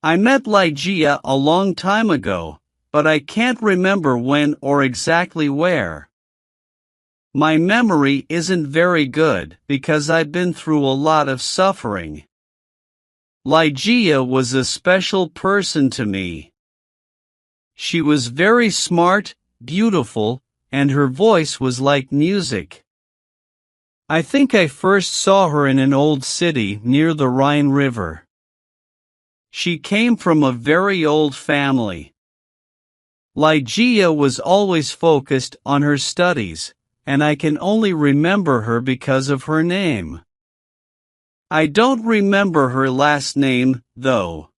I met Ligeia a long time ago, but I can't remember when or exactly where. My memory isn't very good because I've been through a lot of suffering. Ligeia was a special person to me. She was very smart, beautiful, and her voice was like music. I think I first saw her in an old city near the Rhine River. She came from a very old family. Ligeia was always focused on her studies, and I can only remember her because of her name. I don't remember her last name, though.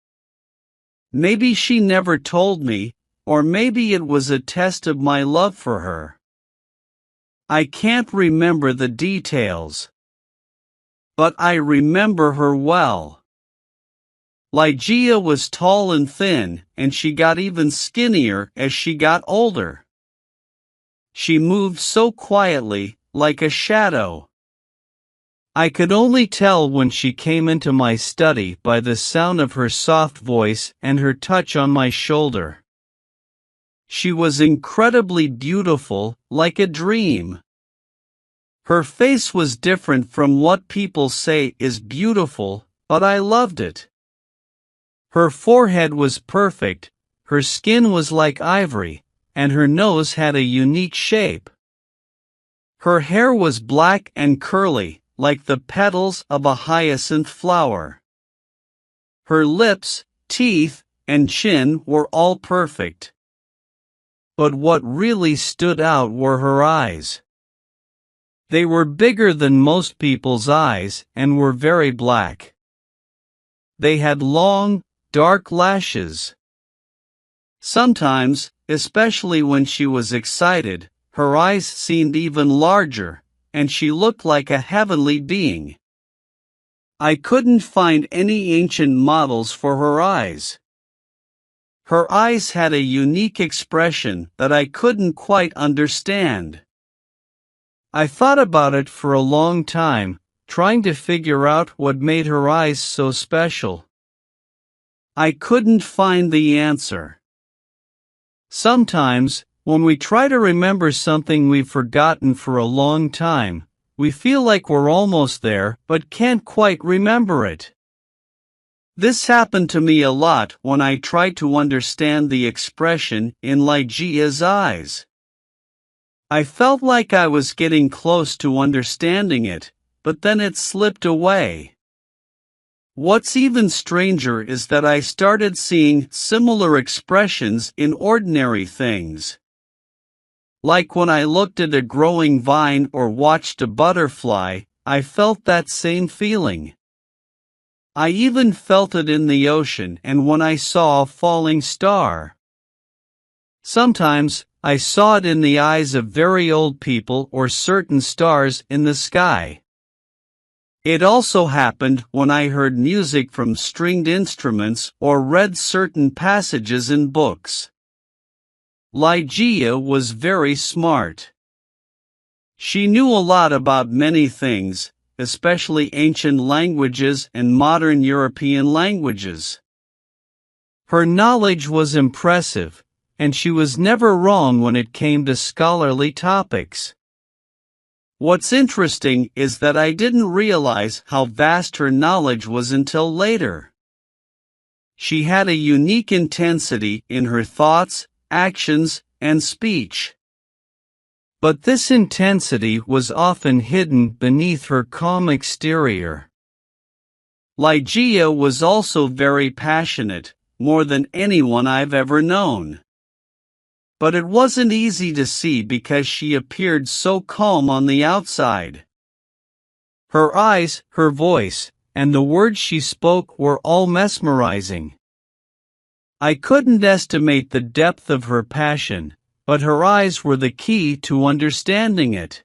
Maybe she never told me, or maybe it was a test of my love for her. I can't remember the details. But I remember her well. Ligeia was tall and thin, and she got even skinnier as she got older. She moved so quietly, like a shadow. I could only tell when she came into my study by the sound of her soft voice and her touch on my shoulder. She was incredibly beautiful, like a dream. Her face was different from what people say is beautiful, but I loved it. Her forehead was perfect, her skin was like ivory, and her nose had a unique shape. Her hair was black and curly, like the petals of a hyacinth flower. Her lips, teeth, and chin were all perfect. But what really stood out were her eyes. They were bigger than most people's eyes and were very black. They had long, dark lashes. Sometimes, especially when she was excited, her eyes seemed even larger, and she looked like a heavenly being. I couldn't find any ancient models for her eyes. Her eyes had a unique expression that I couldn't quite understand. I thought about it for a long time, trying to figure out what made her eyes so special. I couldn't find the answer. Sometimes, when we try to remember something we've forgotten for a long time, we feel like we're almost there but can't quite remember it. This happened to me a lot when I tried to understand the expression in Ligeia's eyes. I felt like I was getting close to understanding it, but then it slipped away. What's even stranger is that I started seeing similar expressions in ordinary things. Like when I looked at a growing vine or watched a butterfly, I felt that same feeling. I even felt it in the ocean and when I saw a falling star. Sometimes, I saw it in the eyes of very old people or certain stars in the sky. It also happened when I heard music from stringed instruments or read certain passages in books. Ligeia was very smart. She knew a lot about many things, especially ancient languages and modern European languages. Her knowledge was impressive, and she was never wrong when it came to scholarly topics. What's interesting is that I didn't realize how vast her knowledge was until later. She had a unique intensity in her thoughts, actions, and speech. But this intensity was often hidden beneath her calm exterior. Ligeia was also very passionate, more than anyone I've ever known. But it wasn't easy to see because she appeared so calm on the outside. Her eyes, her voice, and the words she spoke were all mesmerizing. I couldn't estimate the depth of her passion, but her eyes were the key to understanding it.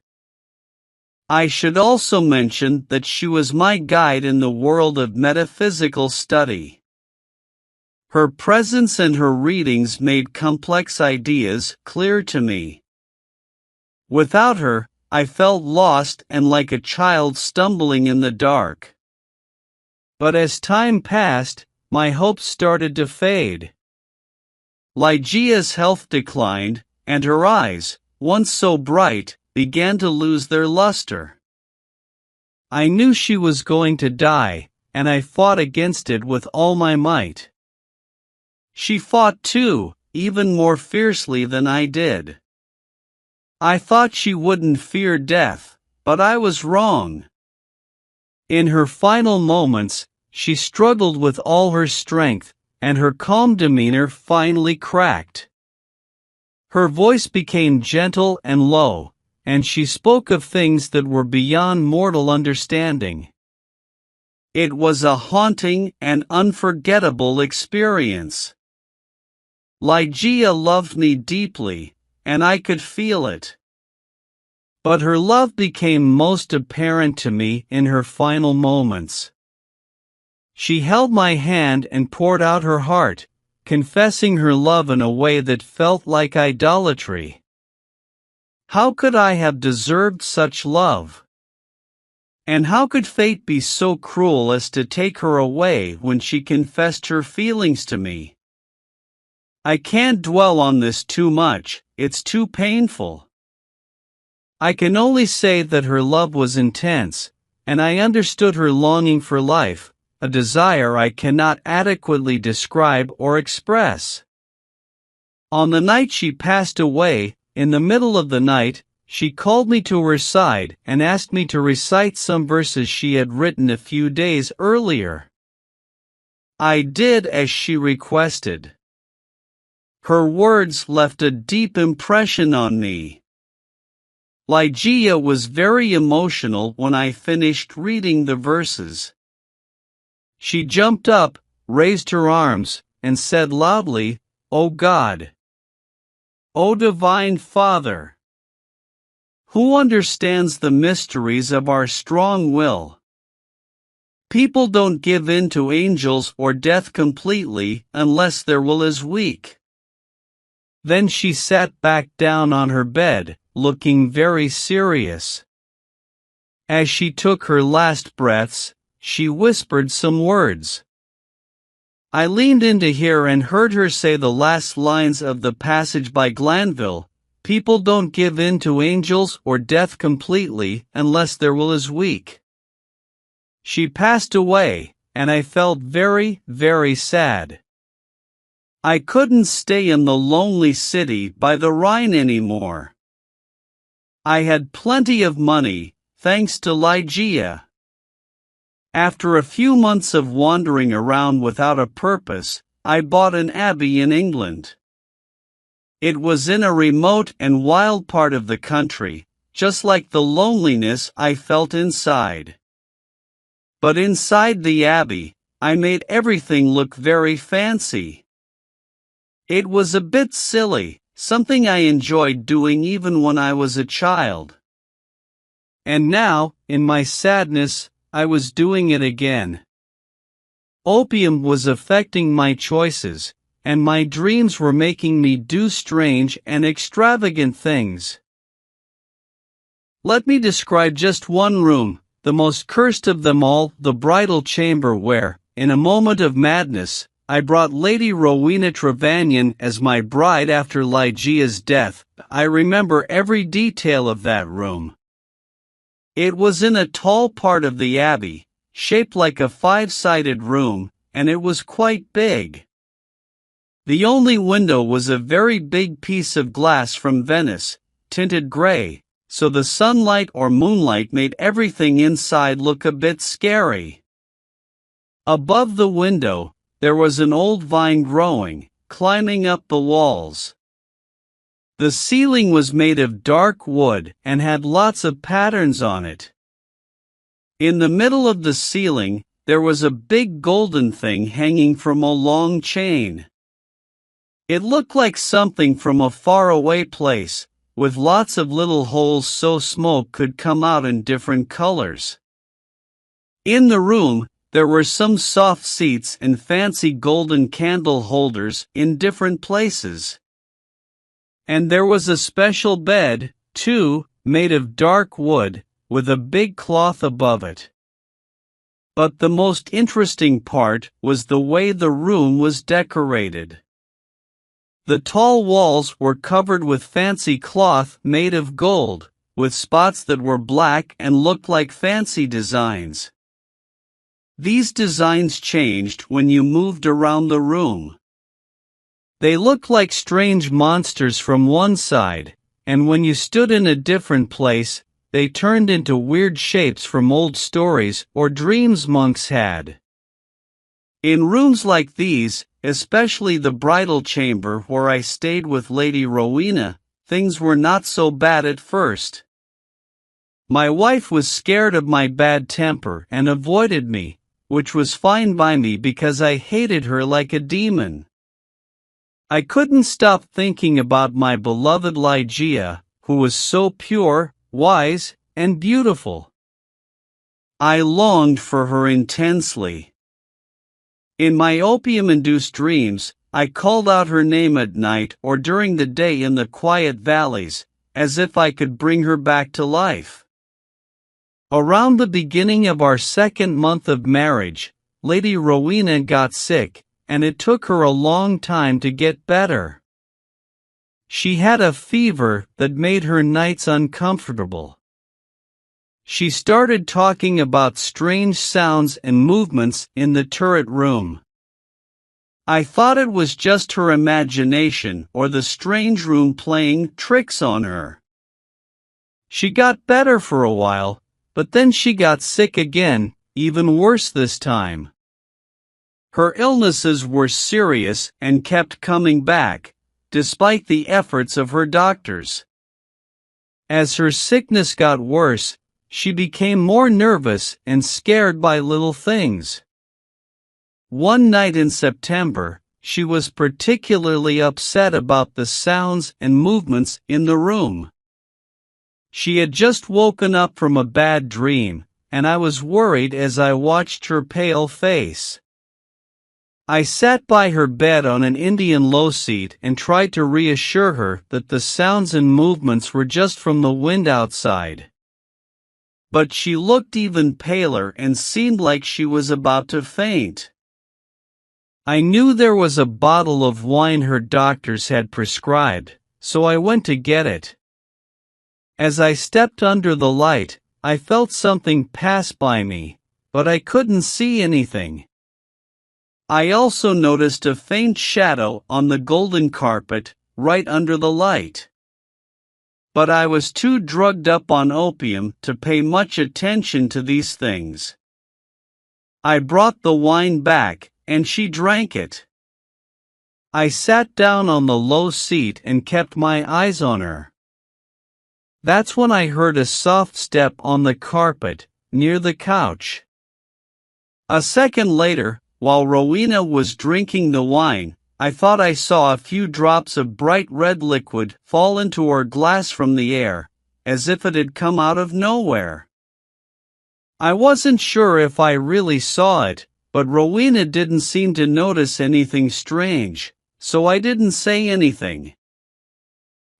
I should also mention that she was my guide in the world of metaphysical study. Her presence and her readings made complex ideas clear to me. Without her, I felt lost and like a child stumbling in the dark. But as time passed, my hopes started to fade. Ligeia's health declined, and her eyes, once so bright, began to lose their luster. I knew she was going to die, and I fought against it with all my might. She fought too, even more fiercely than I did. I thought she wouldn't fear death, but I was wrong. In her final moments, she struggled with all her strength, and her calm demeanor finally cracked. Her voice became gentle and low, and she spoke of things that were beyond mortal understanding. It was a haunting and unforgettable experience. Ligeia loved me deeply, and I could feel it. But her love became most apparent to me in her final moments. She held my hand and poured out her heart, confessing her love in a way that felt like idolatry. How could I have deserved such love? And how could fate be so cruel as to take her away when she confessed her feelings to me? I can't dwell on this too much, it's too painful. I can only say that her love was intense, and I understood her longing for life, a desire I cannot adequately describe or express. On the night she passed away, in the middle of the night, she called me to her side and asked me to recite some verses she had written a few days earlier. I did as she requested. Her words left a deep impression on me. Ligeia was very emotional when I finished reading the verses. She jumped up, raised her arms, and said loudly, "O God! O Divine Father! Who understands the mysteries of our strong will? People don't give in to angels or death completely unless their will is weak." Then she sat back down on her bed, looking very serious. As she took her last breaths, she whispered some words. I leaned in to hear and heard her say the last lines of the passage by Glanville, "People don't give in to angels or death completely unless their will is weak." She passed away, and I felt very, very sad. I couldn't stay in the lonely city by the Rhine anymore. I had plenty of money, thanks to Ligeia. After a few months of wandering around without a purpose, I bought an abbey in England. It was in a remote and wild part of the country, just like the loneliness I felt inside. But inside the abbey, I made everything look very fancy. It was a bit silly, something I enjoyed doing even when I was a child. And now, in my sadness, I was doing it again. Opium was affecting my choices, and my dreams were making me do strange and extravagant things. Let me describe just one room, the most cursed of them all, the bridal chamber where, in a moment of madness, I brought Lady Rowena Trevanion as my bride after Ligeia's death. I remember every detail of that room. It was in a tall part of the abbey, shaped like a five-sided room, and it was quite big. The only window was a very big piece of glass from Venice, tinted gray, so the sunlight or moonlight made everything inside look a bit scary. Above the window, there was an old vine growing, climbing up the walls. The ceiling was made of dark wood and had lots of patterns on it. In the middle of the ceiling, there was a big golden thing hanging from a long chain. It looked like something from a faraway place, with lots of little holes so smoke could come out in different colors. In the room, there were some soft seats and fancy golden candle holders in different places. And there was a special bed, too, made of dark wood, with a big cloth above it. But the most interesting part was the way the room was decorated. The tall walls were covered with fancy cloth made of gold, with spots that were black and looked like fancy designs. These designs changed when you moved around the room. They looked like strange monsters from one side, and when you stood in a different place, they turned into weird shapes from old stories or dreams monks had. In rooms like these, especially the bridal chamber where I stayed with Lady Rowena, things were not so bad at first. My wife was scared of my bad temper and avoided me, which was fine by me because I hated her like a demon. I couldn't stop thinking about my beloved Ligeia, who was so pure, wise, and beautiful. I longed for her intensely. In my opium-induced dreams, I called out her name at night or during the day in the quiet valleys, as if I could bring her back to life. Around the beginning of our second month of marriage, Lady Rowena got sick, and it took her a long time to get better. She had a fever that made her nights uncomfortable. She started talking about strange sounds and movements in the turret room. I thought it was just her imagination or the strange room playing tricks on her. She got better for a while, but then she got sick again, even worse this time. Her illnesses were serious and kept coming back, despite the efforts of her doctors. As her sickness got worse, she became more nervous and scared by little things. One night in September, she was particularly upset about the sounds and movements in the room. She had just woken up from a bad dream, and I was worried as I watched her pale face. I sat by her bed on an Indian low seat and tried to reassure her that the sounds and movements were just from the wind outside. But she looked even paler and seemed like she was about to faint. I knew there was a bottle of wine her doctors had prescribed, so I went to get it. As I stepped under the light, I felt something pass by me, but I couldn't see anything. I also noticed a faint shadow on the golden carpet, right under the light. But I was too drugged up on opium to pay much attention to these things. I brought the wine back, and she drank it. I sat down on the low seat and kept my eyes on her. That's when I heard a soft step on the carpet, near the couch. A second later, while Rowena was drinking the wine, I thought I saw a few drops of bright red liquid fall into her glass from the air, as if it had come out of nowhere. I wasn't sure if I really saw it, but Rowena didn't seem to notice anything strange, so I didn't say anything.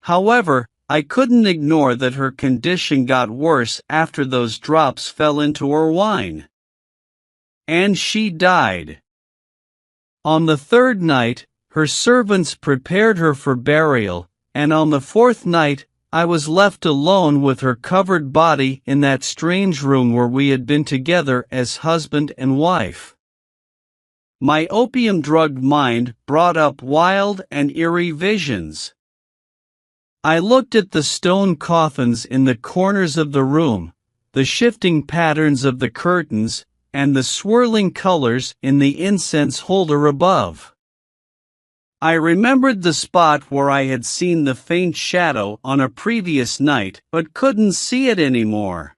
However, I couldn't ignore that her condition got worse after those drops fell into her wine. And she died. On the third night, her servants prepared her for burial, and on the fourth night, I was left alone with her covered body in that strange room where we had been together as husband and wife. My opium-drugged mind brought up wild and eerie visions. I looked at the stone coffins in the corners of the room, the shifting patterns of the curtains, and the swirling colors in the incense holder above. I remembered the spot where I had seen the faint shadow on a previous night but couldn't see it anymore.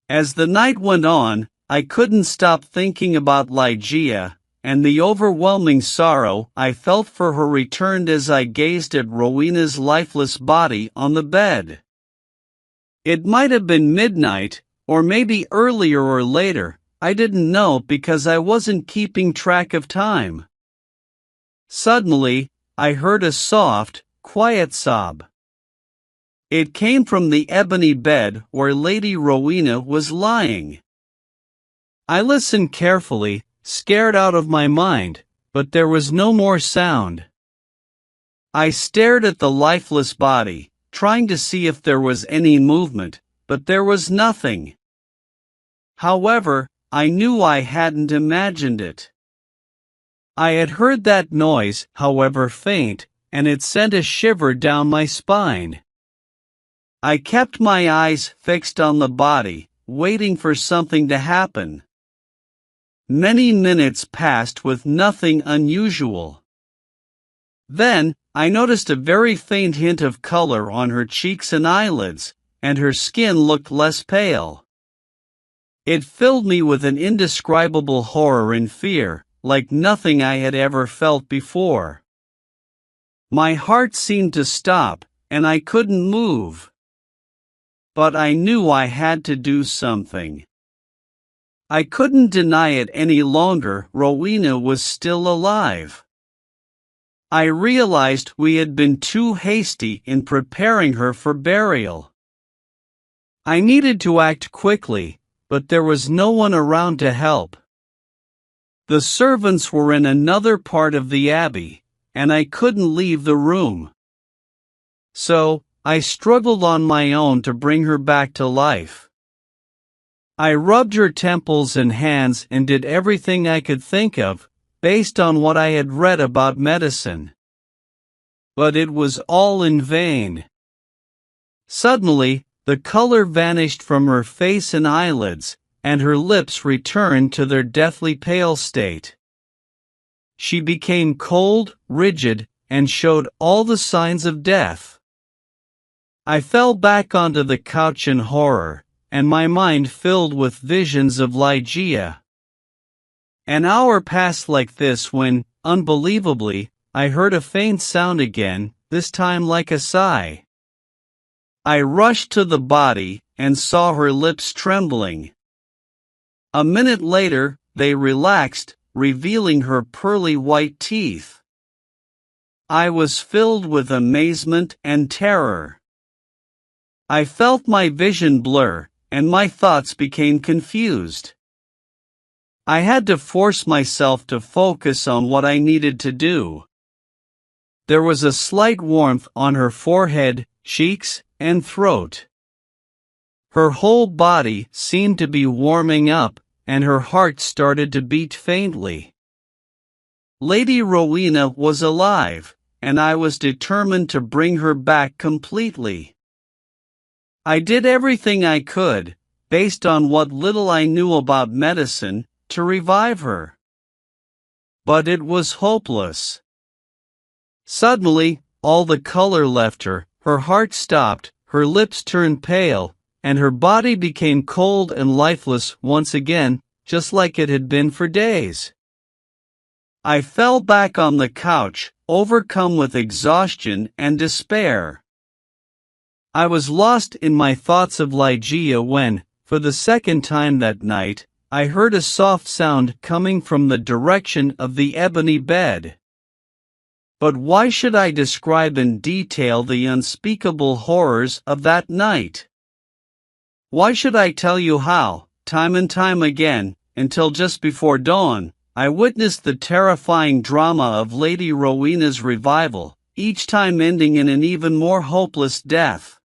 As the night went on, I couldn't stop thinking about Ligeia, and the overwhelming sorrow I felt for her returned as I gazed at Rowena's lifeless body on the bed. It might have been midnight, or maybe earlier or later, I didn't know because I wasn't keeping track of time. Suddenly, I heard a soft, quiet sob. It came from the ebony bed where Lady Rowena was lying. I listened carefully, scared out of my mind, but there was no more sound. I stared at the lifeless body, trying to see if there was any movement, but there was nothing. However, I knew I hadn't imagined it. I had heard that noise, however faint, and it sent a shiver down my spine. I kept my eyes fixed on the body, waiting for something to happen. Many minutes passed with nothing unusual. Then, I noticed a very faint hint of color on her cheeks and eyelids, and her skin looked less pale. It filled me with an indescribable horror and fear, like nothing I had ever felt before. My heart seemed to stop, and I couldn't move. But I knew I had to do something. I couldn't deny it any longer. Rowena was still alive. I realized we had been too hasty in preparing her for burial. I needed to act quickly, but there was no one around to help. The servants were in another part of the abbey, and I couldn't leave the room. So, I struggled on my own to bring her back to life. I rubbed her temples and hands and did everything I could think of, based on what I had read about medicine. But it was all in vain. Suddenly, the color vanished from her face and eyelids, and her lips returned to their deathly pale state. She became cold, rigid, and showed all the signs of death. I fell back onto the couch in horror, and my mind filled with visions of Ligeia. An hour passed like this when, unbelievably, I heard a faint sound again, this time like a sigh. I rushed to the body and saw her lips trembling. A minute later, they relaxed, revealing her pearly white teeth. I was filled with amazement and terror. I felt my vision blur, and my thoughts became confused. I had to force myself to focus on what I needed to do. There was a slight warmth on her forehead, cheeks, and throat. Her whole body seemed to be warming up, and her heart started to beat faintly. Lady Rowena was alive, and I was determined to bring her back completely. I did everything I could, based on what little I knew about medicine, to revive her. But it was hopeless. Suddenly, all the color left her, her heart stopped, her lips turned pale, and her body became cold and lifeless once again, just like it had been for days. I fell back on the couch, overcome with exhaustion and despair. I was lost in my thoughts of Ligeia when, for the second time that night, I heard a soft sound coming from the direction of the ebony bed. But why should I describe in detail the unspeakable horrors of that night? Why should I tell you how, time and time again, until just before dawn, I witnessed the terrifying drama of Lady Rowena's revival, each time ending in an even more hopeless death?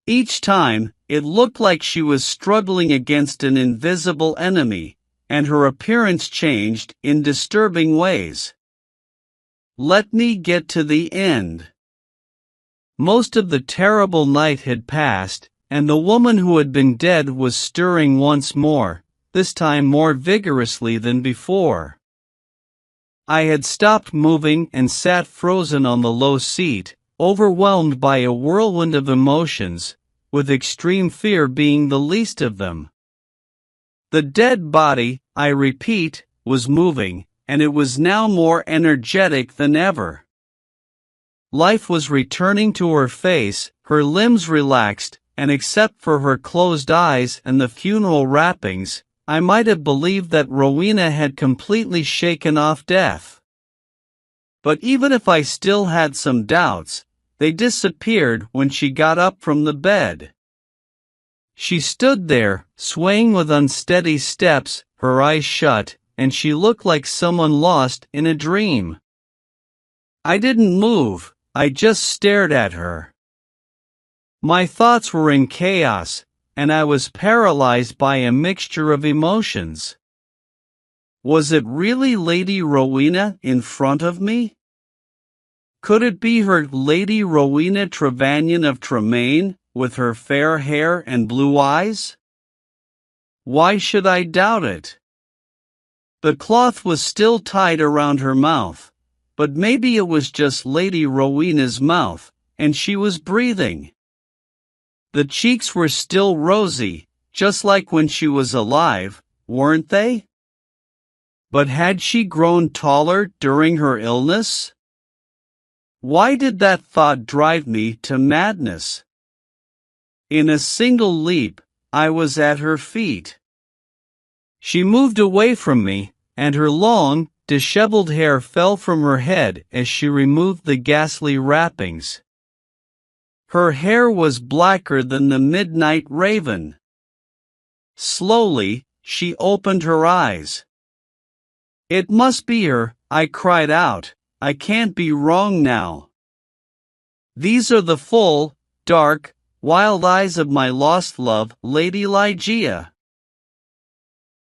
Each time, it looked like she was struggling against an invisible enemy, and her appearance changed in disturbing ways. Let me get to the end. Most of the terrible night had passed, and the woman who had been dead was stirring once more, this time more vigorously than before. I had stopped moving and sat frozen on the low seat, overwhelmed by a whirlwind of emotions, with extreme fear being the least of them. The dead body, I repeat, was moving, and it was now more energetic than ever. Life was returning to her face, her limbs relaxed, and except for her closed eyes and the funeral wrappings, I might have believed that Rowena had completely shaken off death. But even if I still had some doubts, they disappeared when she got up from the bed. She stood there, swaying with unsteady steps, her eyes shut, and she looked like someone lost in a dream. I didn't move, I just stared at her. My thoughts were in chaos, and I was paralyzed by a mixture of emotions. Was it really Lady Rowena in front of me? Could it be her Lady Rowena Trevanion of Tremaine, with her fair hair and blue eyes? Why should I doubt it? The cloth was still tied around her mouth, but maybe it was just Lady Rowena's mouth, and she was breathing. The cheeks were still rosy, just like when she was alive, weren't they? But had she grown taller during her illness? Why did that thought drive me to madness? In a single leap, I was at her feet. She moved away from me, and her long, disheveled hair fell from her head as she removed the ghastly wrappings. Her hair was blacker than the midnight raven. Slowly, she opened her eyes. It must be her, I cried out. I can't be wrong now. These are the full, dark, wild eyes of my lost love, Lady Ligeia.